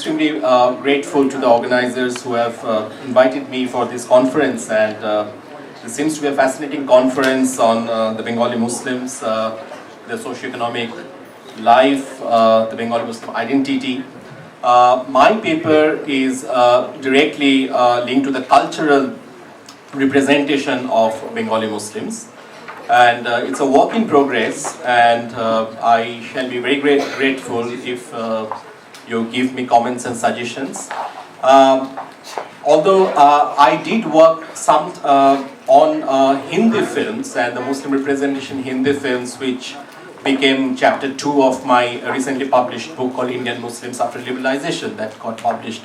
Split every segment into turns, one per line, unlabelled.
extremely grateful to the organizers who have invited me for this conference, and this seems to be a fascinating conference on the Bengali Muslims, the socio-economic life, the Bengali Muslim identity. My paper is directly linked to the cultural representation of Bengali Muslims, and it's a work in progress, and I shall be very grateful if you give me comments and suggestions. Although I did work some on Hindi films and the Muslim representation in Hindi films, which became chapter 2 of my recently published book called Indian Muslims After Liberalization, that got published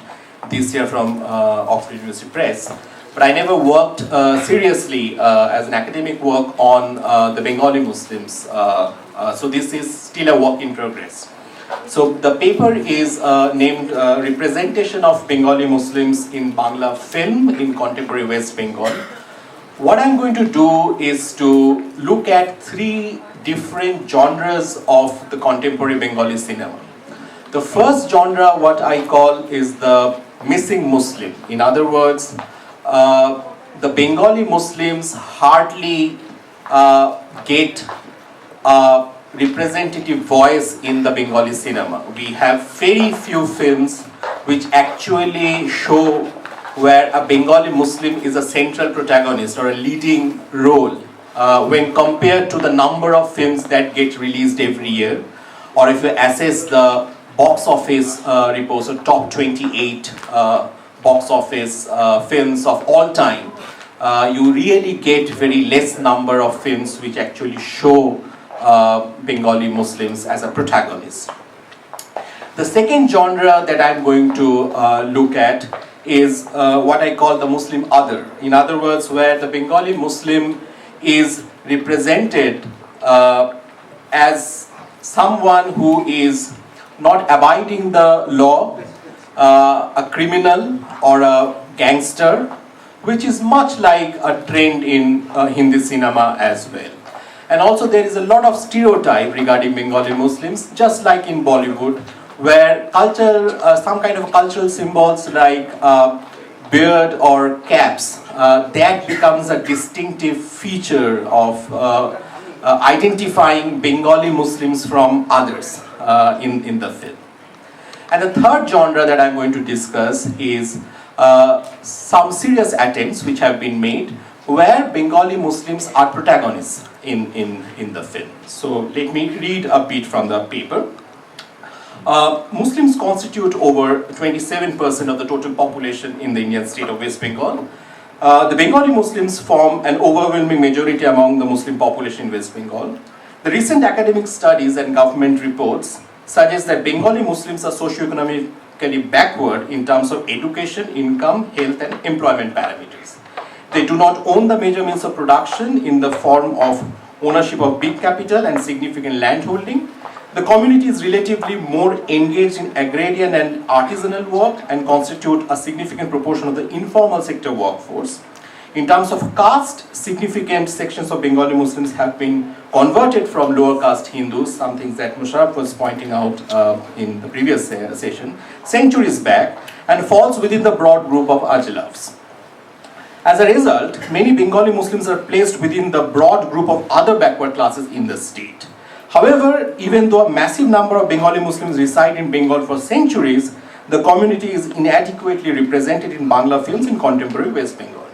this year from Oxford University Press. But I never worked seriously as an academic work on the Bengali Muslims. So this is still a work in progress. So the paper is named Representation of Bengali Muslims in Bangla Film in Contemporary West Bengal. What I'm going to do is to look at 3 different genres of the contemporary Bengali cinema. The first genre, what I call, is the missing Muslim. In other words, the Bengali Muslims hardly get a representative voice in the Bengali cinema. We have very few films which actually show where a Bengali Muslim is a central protagonist or a leading role when compared to the number of films that get released every year. Or if you assess the box office reports, or top 28 box office films of all time, you really get very less number of films which actually show Bengali Muslims as a protagonist. The second genre that I'm going to look at is what I call the Muslim other. In other words, where the Bengali Muslim is represented as someone who is not abiding the law, a criminal or a gangster, which is much like a trend in Hindi cinema as well. And also there is a lot of stereotype regarding Bengali Muslims, just like in Bollywood, where culture, some kind of cultural symbols like beard or caps, that becomes a distinctive feature of identifying Bengali Muslims from others in the film. And the third genre that I'm going to discuss is some serious attempts which have been made where Bengali Muslims are protagonists in the film. So let me read a bit from the paper. Muslims constitute over 27% of the total population in the Indian state of West Bengal. The Bengali Muslims form an overwhelming majority among the Muslim population in West Bengal. The recent academic studies and government reports suggest that Bengali Muslims are socioeconomically backward in terms of education, income, health and employment parameters. They do not own the major means of production in the form of ownership of big capital and significant land holding. The community is relatively more engaged in agrarian and artisanal work and constitute a significant proportion of the informal sector workforce. In terms of caste, significant sections of Bengali Muslims have been converted from lower caste Hindus, some things that Musharraf was pointing out in the previous session, centuries back, and falls within the broad group of Ajlavs. As a result, many Bengali Muslims are placed within the broad group of other backward classes in the state. However, even though a massive number of Bengali Muslims reside in Bengal for centuries, the community is inadequately represented in Bangla films in contemporary West Bengal.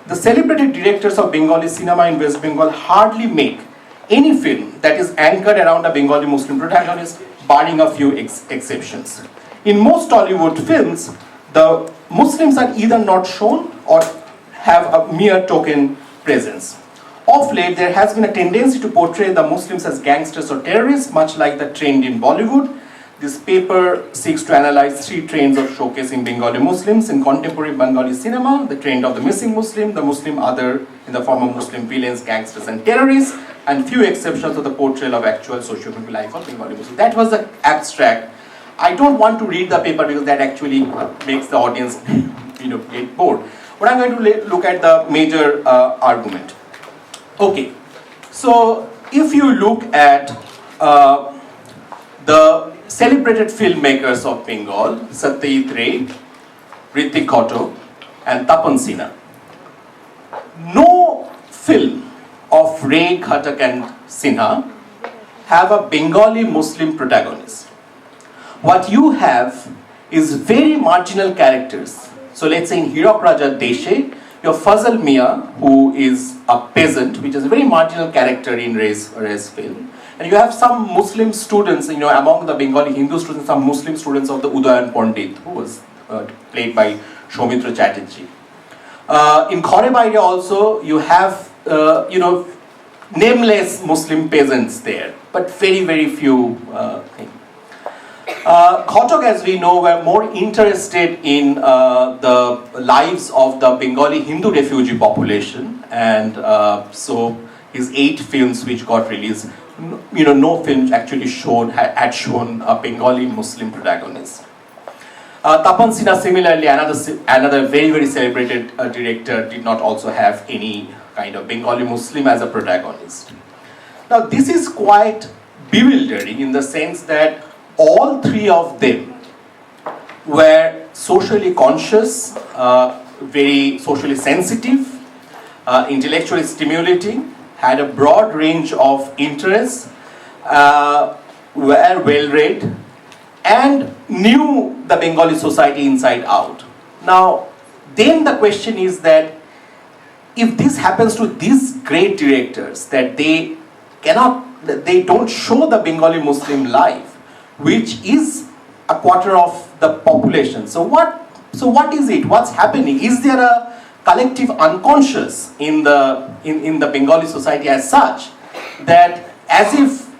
The celebrated directors of Bengali cinema in West Bengal hardly make any film that is anchored around a Bengali Muslim protagonist, barring a few exceptions. In most Tollywood films, the Muslims are either not shown or have a mere token presence. Of late, there has been a tendency to portray the Muslims as gangsters or terrorists, much like the trend in Bollywood. This paper seeks to analyze 3 trends of showcasing Bengali Muslims in contemporary Bengali cinema: the trend of the missing Muslim, the Muslim other in the form of Muslim villains, gangsters and terrorists, and few exceptions of the portrayal of actual socio-economic life of Bengali Muslims. That was the abstract. I don't want to read the paper because that actually makes the audience get bored. But I'm going to look at the major argument. Okay, so if you look at the celebrated filmmakers of Bengal, Satyajit Ray, Hrithik Ghatak, and Tapan Sinha. No film of Ray, Ghatak, and Sinha have a Bengali Muslim protagonist. What you have is very marginal characters. So let's say in Hirak Raja Deshe, your Fazal Mia, who is a peasant, which is a very marginal character in Ray's film. And you have some Muslim students, among the Bengali Hindu students, some Muslim students of the Udayan Pandit, who was played by Soumitra Chatterjee. In Khore Baire also, you have, nameless Muslim peasants there, but very, very few things. Ghatak, as we know, were more interested in the lives of the Bengali Hindu refugee population, and so his 8 films which got released, no film actually had shown a Bengali Muslim protagonist. Tapan Sinha, similarly, another very, very celebrated director, did not also have any kind of Bengali Muslim as a protagonist. Now, this is quite bewildering in the sense that all 3 of them were socially conscious, very socially sensitive, intellectually stimulating, had a broad range of interests, were well-read, and knew the Bengali society inside out. Now, then the question is that if this happens to these great directors, that they don't show the Bengali Muslim life, which is a quarter of the population. So what is it? What's happening? Is there a collective unconscious in the Bengali society as such, that as if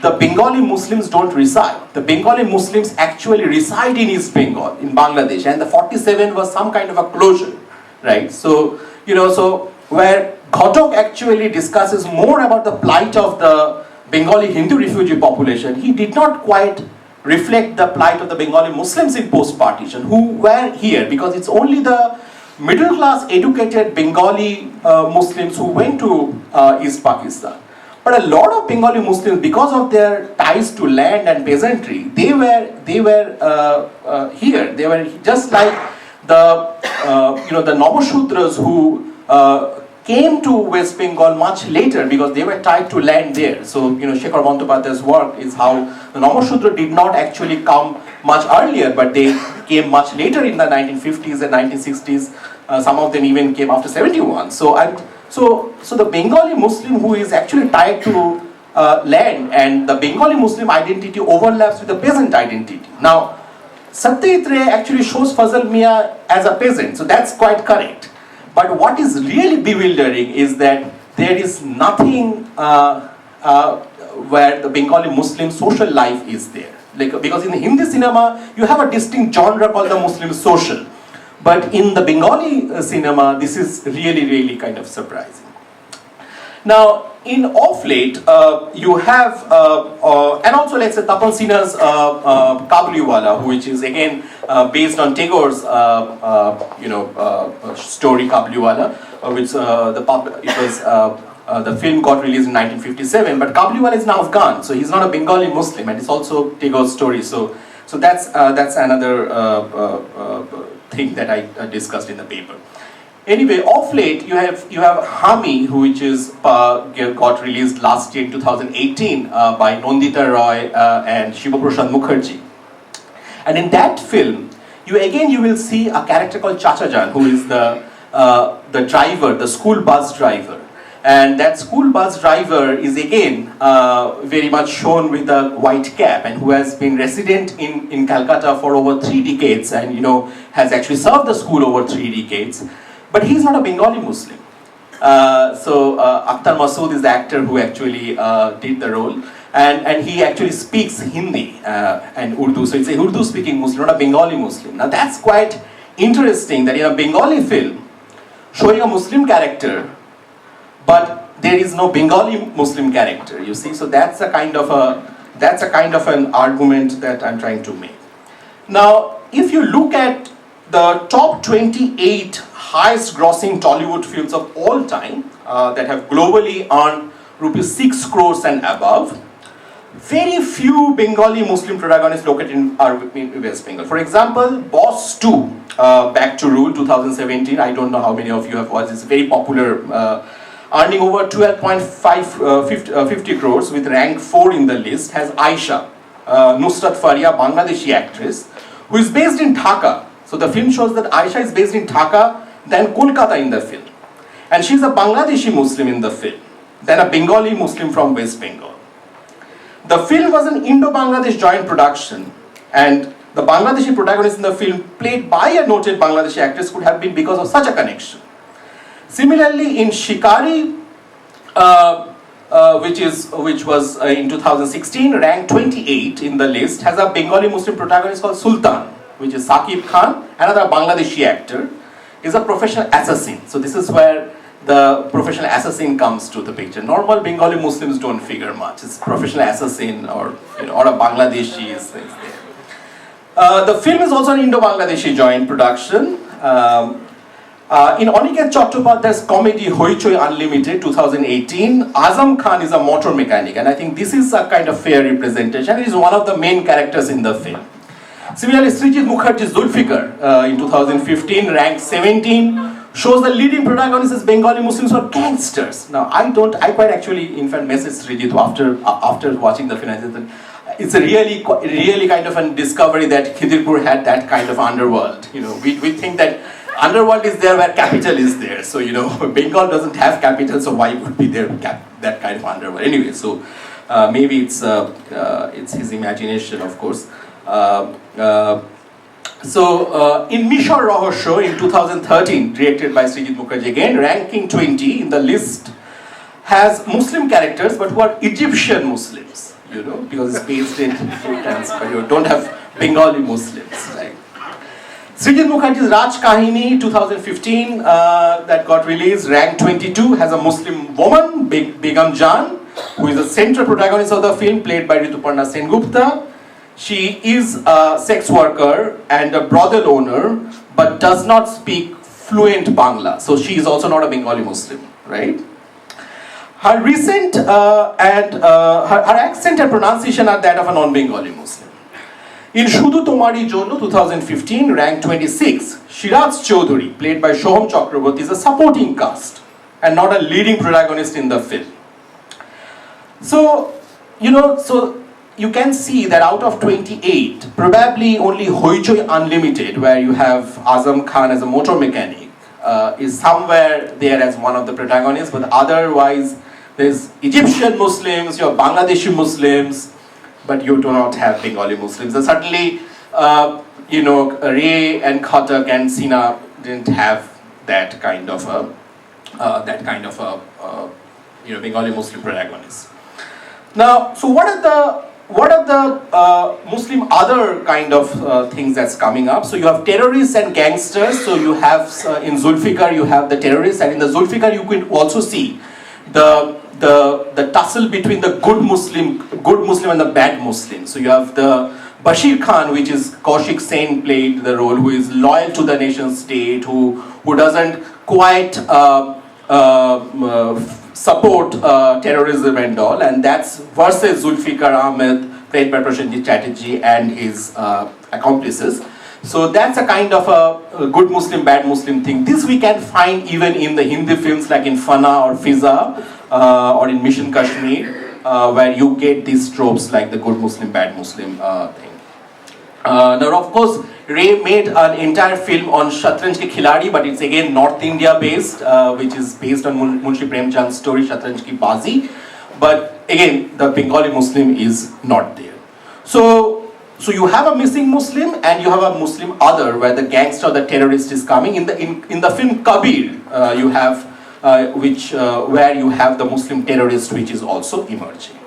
the Bengali Muslims don't reside, the Bengali Muslims actually reside in East Bengal, in Bangladesh, and the 47 was some kind of a closure, right? So, where Ghatak actually discusses more about the plight of the Bengali Hindu refugee population, he did not quite reflect the plight of the Bengali Muslims in post-partition, who were here, because it's only the middle-class educated Bengali Muslims who went to East Pakistan. But a lot of Bengali Muslims, because of their ties to land and peasantry, they were here. They were just like the the Navashudras who came to West Bengal much later because they were tied to land there. So, Shekhar Bandopadhyay's work is how the Navashudra did not actually come much earlier, but they came much later in the 1950s and 1960s. Some of them even came after 71. So the Bengali Muslim who is actually tied to land, and the Bengali Muslim identity overlaps with the peasant identity. Now, Satyajit Ray actually shows Fazal Mia as a peasant, so that's quite correct. But what is really bewildering is that there is nothing where the Bengali Muslim social life is there. Because in the Hindi cinema, you have a distinct genre called the Muslim social. But in the Bengali cinema, this is really, really kind of surprising. Now, in off late, you have, and also let's say Tapan Sinha's Kabuliwala, which is again based on Tagore's, story Kabuliwala, which the film got released in 1957. But Kabuliwala is now Afghan, so he's not a Bengali Muslim, and it's also Tagore's story. So that's another thing that I discussed in the paper. Anyway, off late you have Hami, which is got released last year in 2018 by Nandita Roy and Shiva Prasad Mukherjee. And in that film, you will see a character called Chachajan, who is the driver, the school bus driver. And that school bus driver is again very much shown with a white cap, and who has been resident in Calcutta for over 3 decades, and has actually served the school over 3 decades. But he's not a Bengali Muslim. Akhtar Masood is the actor who actually did the role, and he actually speaks Hindi and Urdu. So it's a Urdu speaking Muslim, not a Bengali Muslim. Now that's quite interesting, that in a Bengali film showing a Muslim character, but there is no Bengali Muslim character, you see. So that's a kind of an argument that I'm trying to make. Now, if you look at the top 28 highest grossing Tollywood films of all time that have globally earned rupees 6 crores and above, very few Bengali Muslim protagonists located in West Bengal. For example, Boss 2, Back to Rule 2017. I don't know how many of you have watched. It's very popular, earning over 12.50 crores with rank 4 in the list. Has Aisha, Nusrat Faria, Bangladeshi actress, who is based in Dhaka. So the film shows that Aisha is based in Dhaka, then Kolkata in the film. And she's a Bangladeshi Muslim in the film, then a Bengali Muslim from West Bengal. The film was an Indo-Bangladesh joint production, and the Bangladeshi protagonist in the film, played by a noted Bangladeshi actress, could have been because of such a connection. Similarly, in Shikari, which was in 2016, ranked 28 in the list, has a Bengali Muslim protagonist called Sultan, which is Saqib Khan, another Bangladeshi actor, is a professional assassin. So this is where the professional assassin comes to the picture. Normal Bengali Muslims don't figure much. It's professional assassin or or a Bangladeshi is things there. The film is also an Indo-Bangladeshi joint production. In Aniket Chattopadhyay's comedy Hoichoi Unlimited 2018, Azam Khan is a motor mechanic, and I think this is a kind of fair representation. He is one of the main characters in the film. Similarly, Srijit Mukherjee's Zulfikar in 2015, ranked 17, shows the leading protagonists as Bengali Muslims who are gangsters. Now, I quite actually, in fact, messaged Srijit after watching the film. I said that it's a really kind of a discovery that Khidirpur had that kind of underworld. We think that underworld is there where capital is there. So, Bengal doesn't have capital, so why would be there that kind of underworld? Anyway, so maybe it's his imagination, of course. In Mishor Rahosyo in 2013, directed by Srijit Mukherjee again, ranking 20 in the list, has Muslim characters but who are Egyptian Muslims, because it's based in but you don't have Bengali Muslims, right? Srijit Mukherjee's Raj Kahini 2015 that got released, ranked 22, has a Muslim woman, Begum Jan, who is the central protagonist of the film, played by Rituparna Sengupta. She is a sex worker and a brothel owner, but does not speak fluent Bangla. So she is also not a Bengali Muslim, right? Her recent her accent and pronunciation are that of a non-Bengali Muslim. In Shudhu Tomari Jonno 2015, ranked 26, Shiraz Chaudhary, played by Shoham Chakraborty, is a supporting cast and not a leading protagonist in the film. So, you can see that out of 28, probably only Hoichoi Unlimited, where you have Azam Khan as a motor mechanic, is somewhere there as one of the protagonists, but otherwise there's Egyptian Muslims, you have Bangladeshi Muslims, but you do not have Bengali Muslims. And certainly, Ray and Khatak and Sina didn't have that kind of Bengali Muslim protagonist. Now, so what are the Muslim other kind of things that's coming up? So you have terrorists and gangsters. So you have in Zulfikar you have the terrorists, and in the Zulfikar you can also see the tussle between the good Muslim and the bad Muslim. So you have the Bashir Khan, which is Kaushik Sen played the role, who is loyal to the nation state, who doesn't quite support terrorism and all, and that's versus Zulfikar Ahmed, played by Prashanjit Chatterjee and his accomplices. So that's a kind of a good Muslim, bad Muslim thing. This we can find even in the Hindi films like in Fana or Fiza or in Mission Kashmir, where you get these tropes like the good Muslim, bad Muslim thing. Now, of course, Ray made an entire film on Shatranj Ki Khiladi, but it's again North India based, which is based on Munshi Premchand's story Shatranj Ki Bazi. But again, the Bengali Muslim is not there. So you have a missing Muslim and you have a Muslim other, where the gangster, the terrorist is coming. In the film Kabir, you have where you have the Muslim terrorist, which is also emerging.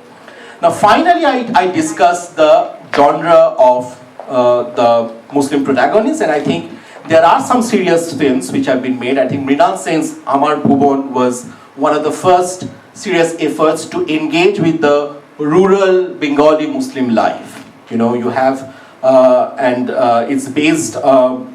Now, finally, I discuss the genre of the Muslim protagonists, and I think there are some serious films which have been made. I think Mrinal Sen's Amar Bhuban was one of the first serious efforts to engage with the rural Bengali Muslim life. You have, it's based on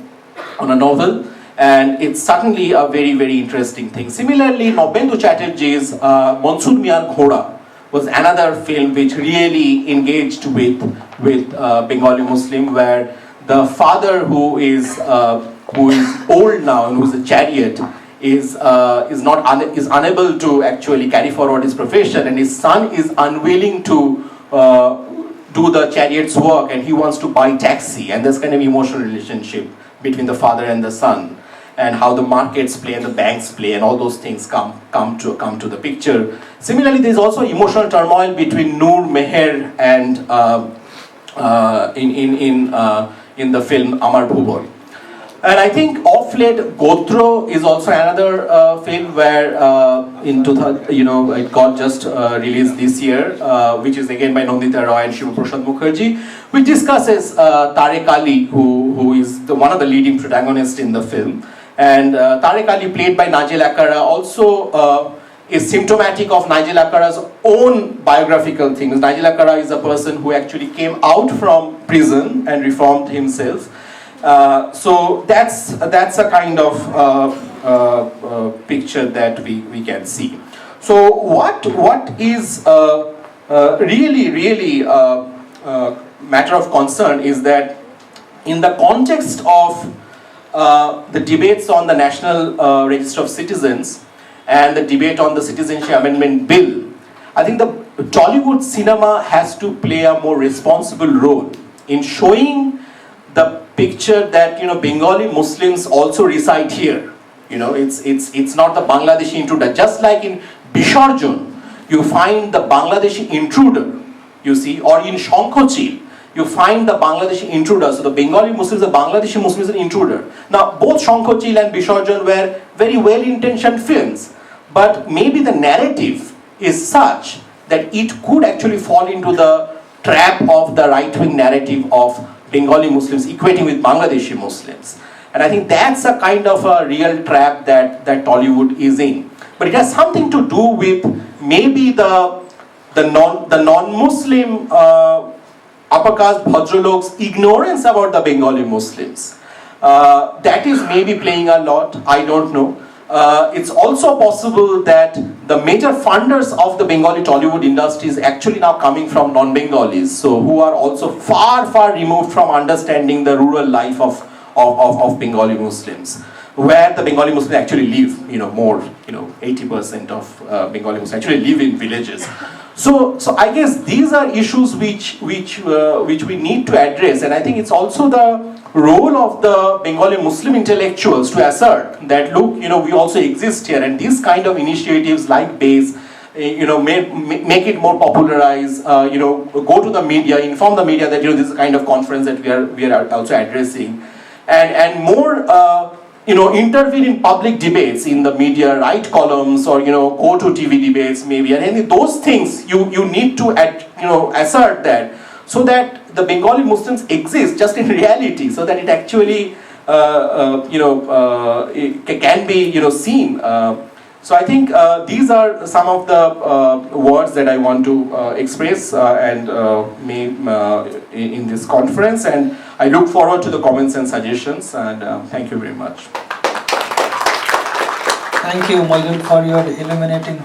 a novel, and it's certainly a very, very interesting thing. Similarly, Nobendu Chatterjee's Mansur Mian Ghora, was another film which really engaged with Bengali Muslim, where the father who is old now and who's a chariot is unable to actually carry forward his profession, and his son is unwilling to do the chariot's work, and he wants to buy taxi, and there's kind of emotional relationship between the father and the son, and how the markets play and the banks play, and all those things come to the picture. Similarly, there's also emotional turmoil between Noor, Meher, and in the film Amar Bhubon. And I think of late, Gotro is also another film where it got just released this year, which is again by Nandita Roy and Shiva Prasad Mukherjee, which discusses Tarek Ali, who is one of the leading protagonists in the film. And Tarek Ali, played by Najil Akara, also is symptomatic of Najil Akara's own biographical things. Najil Akara is a person who actually came out from prison and reformed himself. So that's a kind of picture that we can see. So what is really matter of concern is that in the context of the debates on the National Register of Citizens and the debate on the Citizenship Amendment Bill, I think the Tollywood cinema has to play a more responsible role in showing the picture that Bengali Muslims also reside here. It's not the Bangladeshi intruder. Just like in Bisharjan, you find the Bangladeshi intruder, you see, or in Shankochil, you find the Bangladeshi intruder. So the Bengali Muslims, the Bangladeshi Muslims, is an intruder. Now, both Shankochil and Bisharjan were very well-intentioned films, but maybe the narrative is such that it could actually fall into the trap of the right-wing narrative of Bengali Muslims equating with Bangladeshi Muslims. And I think that's a kind of a real trap that Tollywood is in. But it has something to do with maybe the non-Muslim upper caste Bhadralok's ignorance about the Bengali Muslims. That is maybe playing a lot, I don't know. It's also possible that the major funders of the Bengali Tollywood industry is actually now coming from non-Bengalis, so who are also far removed from understanding the rural life of Bengali Muslims, where the Bengali Muslims actually live, 80% of Bengali Muslims actually live in villages. So I guess these are issues which we need to address, and I think it's also the role of the Bengali Muslim intellectuals to assert that, look, we also exist here, and these kind of initiatives like BASE, make it more popularized, go to the media, inform the media that, this is the kind of conference that we are also addressing, and more, intervene in public debates in the media, write columns, or, go to TV debates maybe, and those things you need to, assert that, so that the Bengali Muslims exist just in reality, so that it actually, it can be, seen. So I think these are some of the words that I want to express in this conference, and I look forward to the comments and suggestions, and thank you very much.
Thank you, Maidul, for your illuminating